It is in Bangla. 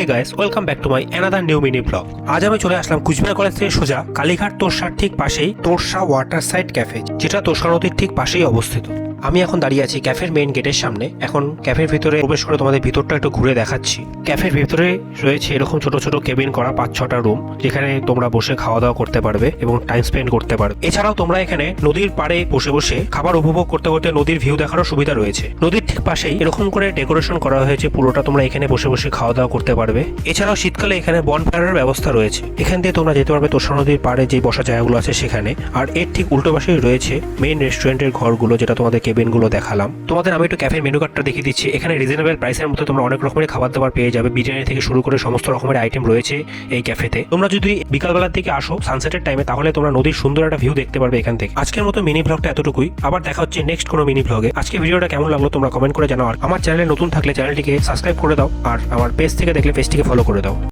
Hey guys, welcome back to my another new mini blog. আজ আমি চলে আসলাম কুচবিহার কলেজ থেকে সোজা কালীঘাট তোরসার ঠিক পাশেই তোরসা ওয়াটার সাইড ক্যাফে, যেটা তোরসা নদীর ঠিক পাশেই অবস্থিত। আমি এখন দাঁড়িয়ে আছি ক্যাফের মেইন গেটের সামনে। এখন ক্যাফের ভিতরে প্রবেশ করে তোমাদের ভিতরটা একটু ঘুরে দেখাচ্ছি। ক্যাফের ভিতরে রয়েছে এরকম ছোট ছোট কেবিন করা 5-6টা রুম, যেখানে তোমরা বসে খাওয়া দাওয়া করতে পারবে এবং টাইম স্পেন্ড করতে পারবে। এছাড়াও তোমরা এখানে নদীর পাড়ে বসে বসে খাবার উপভোগ করতে করতে নদীর ভিউ দেখারও সুবিধা রয়েছে। নদীর ঠিক পাশেই এরকম করে ডেকোরেশন করা হয়েছে পুরোটা, তোমরা এখানে বসে বসে খাওয়া দাওয়া করতে পারবে। এছাড়াও শীতকালে এখানে বনফায়ারের ব্যবস্থা রয়েছে, এখান দিয়ে তোমরা যেতে পারবে তোরসা নদীর পাড়ে যে বসা জায়গাগুলো আছে সেখানে। আর এর ঠিক উল্টো পাশেই রয়েছে মেইন রেস্টুরেন্টের ঘরগুলো, যেটা তোমাদের কেবিনগুলো দেখালাম। তোমাদের আমি একটু ক্যাফের মেনু কার্ডটা দেখিয়ে দিচ্ছি। এখানে রিজনেবল প্রাইসের মধ্যে তোমরা অনেক রকমের খাবার দাবার পেয়ে যাবে। বিরিয়ানি থেকে শুরু করে সমস্ত রকমের আইটেম রয়েছে এই ক্যাফেতে। তোমরা যদি বিকালবেলার দিকে আসো সানসেটের টাইমে, তাহলে তোমরা নদীর সুন্দর একটা ভিউ দেখতে পারবে এখান থেকে। আজকের মতো মিনি ব্লগটা এতটুকুই, আবার দেখা হচ্ছে নেক্সট কোনো মিনি ব্লগে। আজকে ভিডিওটা কেমন লাগলো তোমরা কমেন্ট করে জানাও। আর আমার চ্যানেলে নতুন থাকলে চ্যানেলটিকে সাবস্ক্রাইব করে দাও, আর আমার পেজ থেকে দেখলে পেজটিকে ফলো করে দাও।